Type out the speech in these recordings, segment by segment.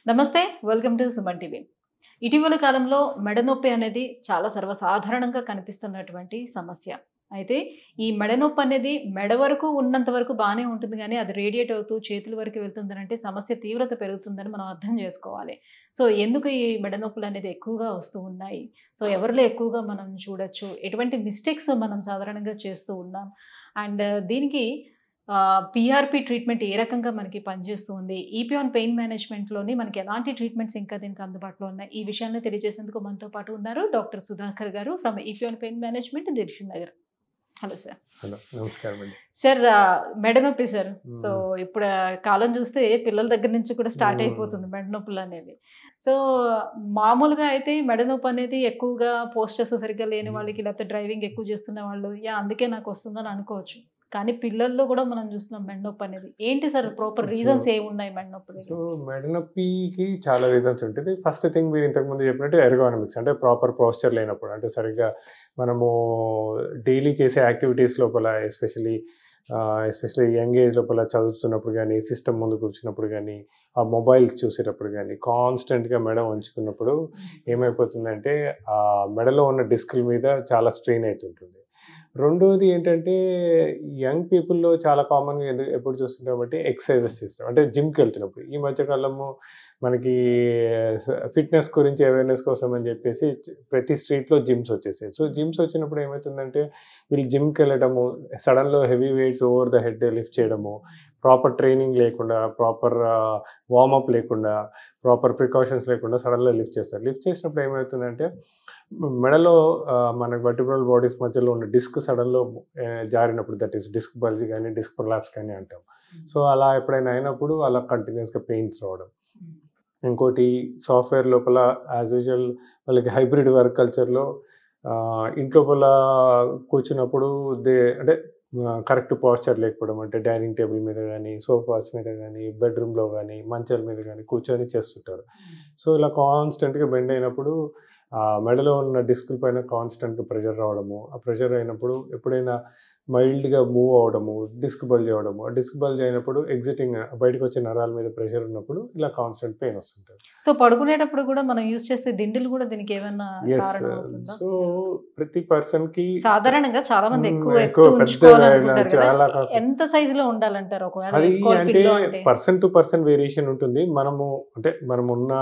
నమస్తే welcome to Suman TV. ఇటీవల కాలంలో మెడ నొప్పి అనేది చాలా సర్వసాధారణంగా కనిపిస్తున్నటువంటి సమస్య. అయితే ఈ మెడ నొప్పి అనేది మెడ వరకు ఉన్నంత వరకు బాగానే ఉంటుంది కానీ అది రేడియేట్ అవుతూ చేతుల వరకు వెళ్తుందనంటే సమస్య తీవ్రత పెరుగుతుందని మనం అర్థం చేసుకోవాలి. సో ఎందుకు ఈ మెడ నొప్పులు అనేది ఎక్కువగా వస్తూ ఉన్నాయి? సో ఎవరిలో ఎక్కువగా మనం చూడొచ్చు? ఎటువంటి మిస్టేక్స్ మనం సాధారణంగా చేస్తూ ఉన్నాం? అండ్ దీనికి పీఆర్పీ ట్రీట్మెంట్ ఏ రకంగా మనకి పనిచేస్తుంది? ఈపీఆన్ పెయిన్ మేనేజ్మెంట్‌లోని మనకి ఎలాంటి ట్రీట్మెంట్స్ ఇంకా దీనికి అందుబాటులో ఉన్నాయి? ఈ విషయాన్ని తెలియజేసేందుకు మనతో పాటు ఉన్నారు డాక్టర్ సుధాకర్ గారు ఫ్రమ్ ఈపీఆన్ pain management Dilsukhnagar. Hello sir. Hello, నమస్కారం అండి. సార్ మెడ నొప్పి సార్. సో ఇప్పుడు కాలం చూస్తే పిల్లల దగ్గర నుంచి కూడా స్టార్ట్ అయిపోతుంది మెడ నొప్పులు అనేవి. సో మామూలుగా అయితే మెడ నొప్పి అనేది ఎక్కువగా పోస్చర్స్ సరిగ్గా లేని వాళ్ళకి లేకపోతే డ్రైవింగ్ ఎక్కువ చేస్తున్న వాళ్ళు అందుకే నాకు వస్తుందని అనుకోవచ్చు. కానీ పిల్లల్లో కూడా మనం చూస్తున్నాం మెడ నొప్పి అనేది. ఏంటి సార్ ప్రాపర్ రీజన్స్ ఏమున్నాయి మెడ నొప్పికి? సో మెడ నొప్పికి చాలా రీజన్స్ ఉంటుంది. ఫస్ట్ థింగ్ మీరు ఇంతకుముందు చెప్పినట్టు ఎర్గోనామిక్స్, అంటే ప్రాపర్ పోస్చర్ లేనప్పుడు, అంటే సరిగ్గా మనము డైలీ చేసే యాక్టివిటీస్ లోపల ఎస్పెషలీ యంగ్ ఏజ్ లోపల చదువుతున్నప్పుడు కానీ, సిస్టమ్ ముందు కూర్చున్నప్పుడు కానీ, ఆ మొబైల్స్ చూసేటప్పుడు కానీ, కాన్స్టెంట్గా మెడ ఉంచుకున్నప్పుడు ఏమైపోతుందంటే ఆ మెడలో ఉన్న డిస్కుల మీద చాలా స్ట్రెయిన్ అవుతుంటుంది. రెండోది ఏంటంటే యంగ్ పీపుల్లో చాలా కామన్గా ఎప్పుడు చూస్తుంటాం బట్టి ఎక్సర్సైజెస్ చేస్తాం, అంటే జిమ్కి వెళ్తున్నప్పుడు. ఈ మధ్యకాలము మనకి ఫిట్నెస్ గురించి అవేర్నెస్ కోసం అని చెప్పేసి ప్రతి స్ట్రీట్లో జిమ్స్ వచ్చేసాయి. సో జిమ్స్ వచ్చినప్పుడు ఏమవుతుందంటే వీళ్ళు జిమ్కి వెళ్ళడము, సడన్లో heavy weights over the head lift చేయడము, ప్రాపర్ ట్రైనింగ్ లేకుండా, ప్రాపర్ వార్మప్ లేకుండా, ప్రాపర్ ప్రికాషన్స్ లేకుండా సడన్గా లిఫ్ట్ చేస్తారు. లిఫ్ట్ చేసినప్పుడు ఏమవుతుందంటే మెడలో మనకు వర్టిబ్రల్ బాడీస్ మధ్యలో ఉన్న డిస్క్ సడన్లో జారినప్పుడు, దట్ ఈస్ డిస్క్ బల్జ్ కానీ డిస్క్ ప్రొలాప్స్ కానీ అంటాం. సో అలా ఎప్పుడైనా అయినప్పుడు అలా కంటిన్యూస్గా పెయిన్స్ రావడం. ఇంకోటి సాఫ్ట్వేర్ లోపల యాజ్ యూజువల్ వాళ్ళకి హైబ్రిడ్ వర్క్ కల్చర్లో ఇంట్లోపల కూర్చున్నప్పుడు అంటే కరెక్ట్ పోస్చర్ లేకపోవడం, అంటే డైనింగ్ టేబుల్ మీద కానీ, సోఫాస్ మీద కానీ, బెడ్రూమ్లో కానీ, మంచాల మీద కానీ కూర్చొని చేస్తుంటారు. సో ఇలా కాన్స్టెంట్గా బెండ్ అయినప్పుడు మెడలో ఉన్న డిస్కుల పైన కాన్స్టెంట్గా ప్రెషర్ రావడము, ఆ ప్రెషర్ అయినప్పుడు ఎప్పుడైనా మైల్డ్గా మూవ్ అవడము, డిస్క్ బల్జ్ అవ్వడము, ఆ డిస్క్ బల్జ్ అయినప్పుడు ఎగ్జిటింగ్ బయటకు వచ్చే నరాల మీద ప్రెషర్ ఉన్నప్పుడు ఇలా కాన్స్టెంట్ పెయిన్ వస్తుంటుంది. సో పడుకునేటప్పుడు కూడా మనం యూజ్ చేస్తే దిండులు కూడా దీనికి ఏమైనా కారణం అవుతుందా? సో ప్రతి పర్సన్కి సాధారణంగా చాలా మంది ఎక్కువ ఎంత సైజులో ఉండాలంటారు? అది అంటే పర్సన్ టు పర్సన్ వేరియేషన్ ఉంటుంది. మనం ఉన్న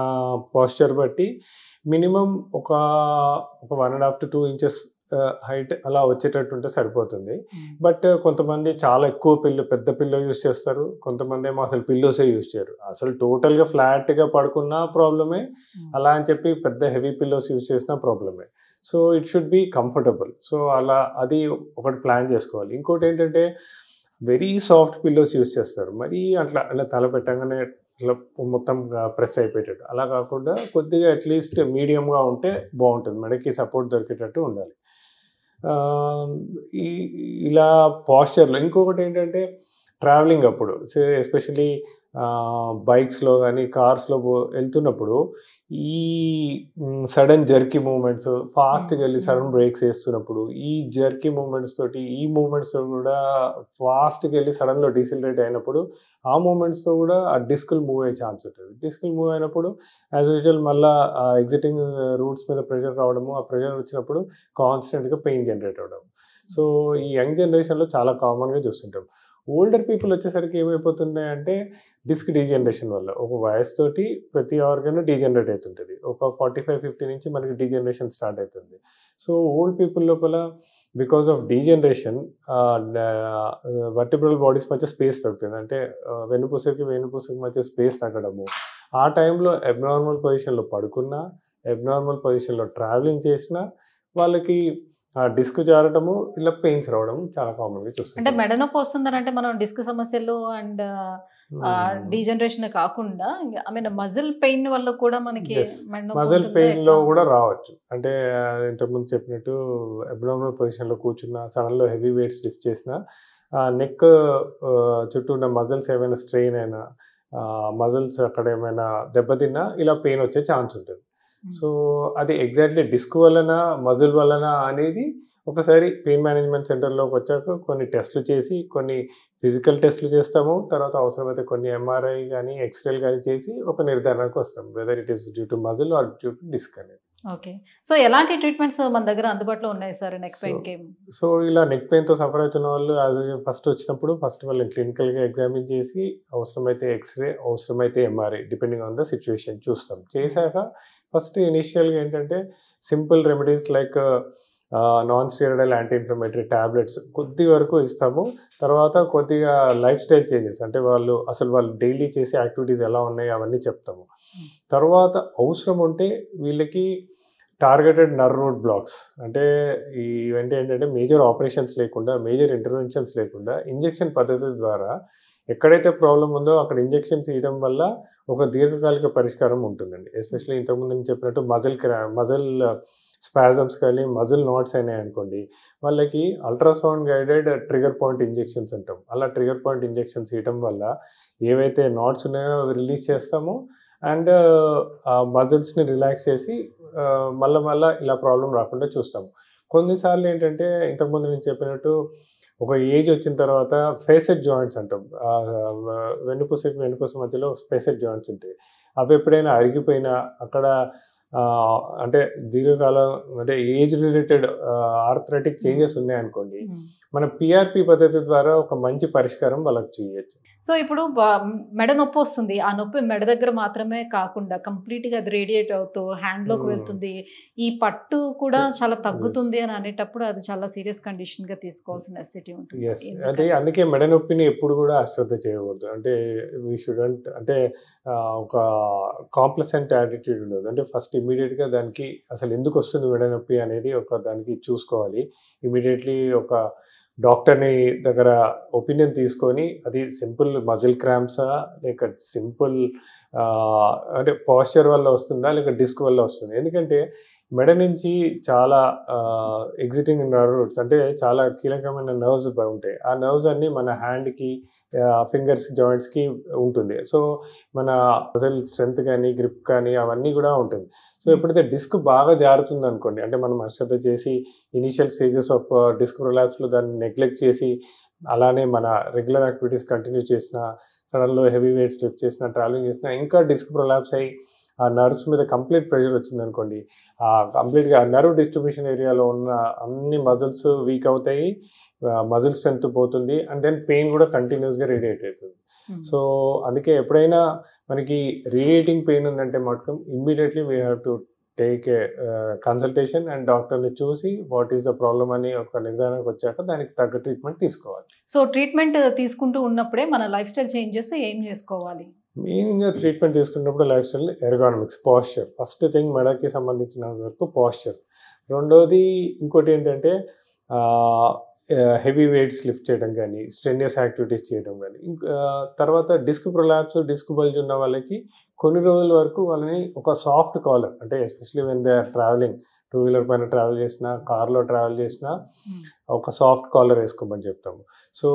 పోస్చర్ బట్టి మినిమం ఒక 1.5 to 2 inches హైట్ అలా వచ్చేటట్టు ఉంటే సరిపోతుంది. బట్ కొంతమంది చాలా ఎక్కువ పెద్ద పిల్లో యూజ్ చేస్తారు, కొంతమంది ఏమో అసలు పిల్లోసే యూజ్ చేయరు. అసలు టోటల్గా ఫ్లాట్గా పడుకున్నా ప్రాబ్లమే, అలా అని చెప్పి పెద్ద హెవీ పిల్లోస్ యూజ్ చేసినా ప్రాబ్లమే. So it should be comfortable. So అది ఒకటి ప్లాన్ చేసుకోవాలి. ఇంకోటి ఏంటంటే వెరీ సాఫ్ట్ పిల్లోస్ యూజ్ చేస్తారు, మరీ అలా తల పెట్టగానే ఇట్లా మొత్తం ప్రెస్ అయిపోయేటట్టు అలా కాకుండా కొద్దిగా అట్లీస్ట్ మీడియంగా ఉంటే బాగుంటుంది, మెడకి సపోర్ట్ దొరికేటట్టు ఉండాలి. ఇలా పోస్చర్లో ఇంకొకటి ఏంటంటే ట్రావెలింగ్ అప్పుడు ఎస్పెషలీ బైక్స్లో కానీ కార్స్లో వెళ్తున్నప్పుడు ఈ సడన్ జర్కీ మూమెంట్స్, ఫాస్ట్గా వెళ్ళి సడన్ బ్రేక్స్ వేస్తున్నప్పుడు ఈ జర్కీ మూమెంట్స్ తోటి కూడా ఫాస్ట్గా వెళ్ళి సడన్లో డీసిలరేట్ అయినప్పుడు ఆ మూమెంట్స్తో కూడా ఆ డిస్కులు మూవ్ అయ్యే ఛాన్స్ ఉంటుంది. డిస్కులు మూవ్ అయినప్పుడు యాజ్ యూజువల్ మళ్ళీ ఎగ్జిటింగ్ రూట్స్ మీద ప్రెషర్ రావడము, ఆ ప్రెషర్ వచ్చినప్పుడు కాన్స్టెంట్గా పెయిన్ జనరేట్ అవ్వడం. సో ఈ యంగ్ జనరేషన్లో చాలా కామన్గా చూస్తుంటాం. ఓల్డర్ పీపుల్ వచ్చేసరికి ఏమైపోతున్నాయంటే డిస్క్ డీజనరేషన్ వల్ల ఒక వయసుతోటి ప్రతి ఆర్గన్ డీజనరేట్ అవుతుంటుంది. ఒక 45-50 నుంచి మనకి డీజనరేషన్ స్టార్ట్ అవుతుంది. సో ఓల్డ్ పీపుల్ లోపల because of degeneration vertebral bodies మధ్య స్పేస్ తగ్గుతుంది, అంటే వెన్నుపూసకి మధ్య స్పేస్ తగ్గడము. ఆ టైంలో అబ్నార్మల్ పొజిషన్లో పడుకున్నా, అబ్నార్మల్ పొజిషన్లో ట్రావెలింగ్ చేసినా వాళ్ళకి డిస్క్ జారటము, ఇలా పెయిన్స్ రావడం చాలా కామన్గా చూస్తాం. అంటే మెడ నొప్పి వస్తుందనంటే మనం డిస్క్ సమస్యలు అండ్ డీజనరేషన్ కాకుండా మజిల్ పెయిన్ వల్ల కూడా మనకి మజిల్ పెయిన్లో కూడా రావచ్చు. అంటే ఇంతకుముందు చెప్పినట్టు అబ్నార్మల్ పొజిషన్లో కూర్చున్నా, సడన్లో హెవీ వెయిట్స్ లిఫ్ట్ చేసినా, నెక్ చుట్టూ ఉన్న మజిల్స్ ఏమైనా స్ట్రెయిన్ అయినా, మజిల్స్ అక్కడ ఏమైనా దెబ్బతిన్నా ఇలా పెయిన్ వచ్చే ఛాన్స్ ఉంటుంది. సో అది ఎగ్జాక్ట్లీ డిస్క్ వలన మజిల్ వలన అనేది ఒకసారి పెయిన్ మేనేజ్మెంట్ సెంటర్లోకి వచ్చాక కొన్ని టెస్టులు చేసి, కొన్ని ఫిజికల్ టెస్టులు చేస్తాము. తర్వాత అవసరమైతే కొన్ని ఎంఆర్ఐ కానీ, ఎక్స్రేలు కానీ చేసి ఒక నిర్ధారణకు వస్తాం. Whether it is due to muscle or due to disc అనేది. ఓకే. సో ఎలాంటి ట్రీట్మెంట్స్ మన దగ్గర అందుబాటులో ఉన్నాయి సార్ నెక్ పెయిన్‌కి? సో ఇలా నెక్ పెయిన్‌తో సఫర్ అవుతున్న వాళ్ళు ఫస్ట్ వచ్చినప్పుడు వాళ్ళని క్లినికల్‌గా ఎగ్జామిన్ చేసి, అవసరమైతే ఎక్స్రే, అవసరమైతే MRI depending on the situation చూస్తాం. చేశాక ఫస్ట్ ఇనీషియల్‌గా ఏంటంటే simple remedies like non steroidal anti inflammatory tablets కొద్ది వరకు ఇస్తాము. తర్వాత కొద్దిగా లైఫ్ స్టైల్ చేంజెస్ అంటే వాళ్ళు డైలీ చేసే యాక్టివిటీస్ ఎలా ఉన్నాయి అవన్నీ చెప్తాము. తర్వాత అవసరం ఉంటే వీళ్ళకి టార్గెటెడ్ నర్వ్ రూట్ బ్లాక్స్ అంటే ఇవంటే ఏంటంటే మేజర్ ఆపరేషన్స్ లేకుండా, మేజర్ ఇంటర్వెన్షన్స్ లేకుండా ఇంజెక్షన్ పద్ధతి ద్వారా ఎక్కడైతే ప్రాబ్లం ఉందో అక్కడ ఇంజెక్షన్స్ ఇవ్వడం వల్ల ఒక దీర్ఘకాలిక పరిష్కారం ఉంటుందండి. ఎస్పెషల్లీ ఇంతకుముందు నేను చెప్పినట్టు మజిల్ స్పాజమ్స్ కానీ, మజిల్ నాట్స్ అయినాయి అనుకోండి, వాళ్ళకి ultrasound guided trigger point injections అంటాం. అలా ట్రిగర్ పాయింట్ ఇంజెక్షన్స్ ఇవ్వడం వల్ల ఏవైతే నాట్స్ ఉన్నాయో అవి రిలీజ్ చేస్తాము అండ్ మజిల్స్ని రిలాక్స్ చేసి మళ్ళీ ఇలా ప్రాబ్లం రాకుండా చూస్తాము. కొన్నిసార్లు ఏంటంటే ఇంతకుముందు నేను చెప్పినట్టు ఒక ఏజ్ వచ్చిన తర్వాత ఫేసెడ్ జాయింట్స్ అంటాం. వెన్నుపూస మధ్యలో ఫేసెడ్ జాయింట్స్ ఉంటాయి. అవి ఎప్పుడైనా అరిగిపోయినా అక్కడ అంటే దీర్ఘకాలం అంటే ఏజ్ రిలేటెడ్ ఆర్థరైటిక్ చేంజెస్ ఉన్నాయనుకోండి, మన పిఆర్పి పద్ధతి ద్వారా ఒక మంచి పరిష్కారం వాళ్ళకి చేయొచ్చు. సో ఇప్పుడు మెడ నొప్పి వస్తుంది, ఆ నొప్పి మెడ దగ్గర మాత్రమే కాకుండా కంప్లీట్గా అది రేడియేట్ అవుతూ హ్యాండ్లోకి వెళ్తుంది, ఈ పట్టు కూడా చాలా తగ్గుతుంది అని అనేటప్పుడు అది చాలా సీరియస్ కండిషన్గా తీసుకోవాల్సిన నెసెసిటీ ఉంటుంది. ఎస్, అంటే అందుకే మెడ నొప్పిని ఎప్పుడు కూడా అశ్రద్ధ చేయకూడదు. అంటే వీ షుడెంట్ అంటే ఒక కాంప్లసెంట్ యాటిట్యూడ్ ఉండదు. అంటే ఫస్ట్ ఇమీడియట్గా దానికి అసలు ఎందుకు వస్తుంది మెడ నొప్పి అనేది దానికి చూసుకోవాలి. ఇమీడియట్లీ ఒక డాక్టర్ని దగ్గర ఒపీనియన్ తీసుకొని అది సింపుల్ మజిల్ క్రాంప్సా లేక సింపుల్ అంటే పాస్చర్ వల్ల వస్తుందా లేక డిస్క్ వల్ల వస్తుంది. ఎందుకంటే మెడ నుంచి చాలా ఎగ్జిటింగ్ నర్వ్స్ అంటే చాలా కీలకమైన నర్వ్స్ ఉంటాయి. ఆ నర్వ్స్ అన్నీ మన హ్యాండ్కి, ఫింగర్స్, జాయింట్స్కి ఉంటుంది. సో మన మజిల్ స్ట్రెంత్ కానీ, గ్రిప్ కానీ అవన్నీ కూడా ఉంటుంది. సో ఎప్పుడైతే డిస్క్ బాగా జారుతుంది అనుకోండి, అంటే మనం అశ్రద్ధ చేసి ఇనీషియల్ స్టేజెస్ ఆఫ్ డిస్క్ ప్రొలాప్స్లో దాన్ని నెగ్లెక్ట్ చేసి అలానే మన రెగ్యులర్ యాక్టివిటీస్ కంటిన్యూ చేసినా, సడన్లో హెవీ వెయిట్స్ లిఫ్ట్ చేసినా, ట్రావెలింగ్ చేసినా ఇంకా డిస్క్ ప్రొలాప్స్ అయ్యి ఆ నర్వ్స్ మీద కంప్లీట్ ప్రెషర్ వచ్చిందనుకోండి, కంప్లీట్గా ఆ నర్వ్ డిస్ట్రిబ్యూషన్ ఏరియాలో ఉన్న అన్ని మజిల్స్ వీక్ అవుతాయి, మజిల్ స్ట్రెంత్ పోతుంది అండ్ దెన్ పెయిన్ కూడా కంటిన్యూస్గా రేడియేట్ అవుతుంది. సో అందుకే ఎప్పుడైనా మనకి రేడియేటింగ్ పెయిన్ ఉందంటే మటుకు immediately we have to take a consultation and డాక్టర్ని చూసి వాట్ ఈస్ ద ప్రాబ్లమ్ అని ఒక నిర్ధారణకు వచ్చాక దానికి తగ్గ ట్రీట్మెంట్ తీసుకోవాలి. సో ట్రీట్మెంట్ తీసుకుంటూ ఉన్నప్పుడే మన లైఫ్ స్టైల్ చేంజెస్ ఏం చేసుకోవాలి? మెయిన్గా ట్రీట్మెంట్ తీసుకున్నప్పుడు lifestyle ergonomics, posture first thing, మెడకి సంబంధించిన వరకు పాస్చర్. రెండోది ఇంకోటి ఏంటంటే హెవీ వెయిట్స్ లిఫ్ట్ చేయడం కానీ, స్ట్రెనియస్ యాక్టివిటీస్ చేయడం కానీ. తర్వాత డిస్క్ ప్రొలాప్స్, డిస్క్ బల్జ్ ఉన్న వాళ్ళకి కొన్ని రోజుల వరకు వాళ్ళని ఒక సాఫ్ట్ కాలర్ అంటే especially when they are travelling, two wheeler పైన ట్రావెల్ చేసినా, కార్లో ట్రావెల్ చేసినా ఒక సాఫ్ట్ కాలర్ వేసుకోమని చెప్తాము. సో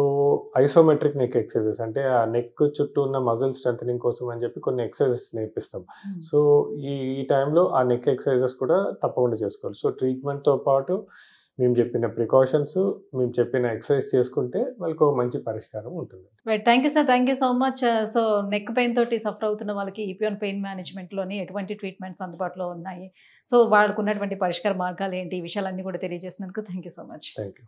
ఐసోమెట్రిక్ నెక్ ఎక్సర్సైజెస్ అంటే ఆ నెక్ చుట్టూ ఉన్న మజిల్ స్ట్రెంథనింగ్ కోసం అని చెప్పి కొన్ని ఎక్సర్సైజెస్ నేర్పిస్తాం. సో ఈ టైంలో ఆ నెక్ ఎక్సర్సైజెస్ కూడా తప్పకుండా చేసుకోవాలి. సో ట్రీట్మెంట్తో పాటు మేము చెప్పిన ప్రికాషన్స్, మేము చెప్పిన ఎక్సర్సైజ్ చేసుకుంటే వాళ్ళకు మంచి పరిష్కారం ఉంటుంది. Right, thank you sir, thank you so much. So neck pain తోటి సఫర్ అవుతున్న వాళ్ళకి ఈపిఆన్ పెయిన్ మేనేజ్మెంట్లోని ఎటువంటి ట్రీట్మెంట్స్ అందుబాటులో ఉన్నాయి, సో వాళ్ళకు ఉన్నటువంటి పరిష్కార మార్గాలు ఏంటి, ఈ విషయాలన్నీ కూడా తెలియజేసినందుకు thank you so much. Thank you.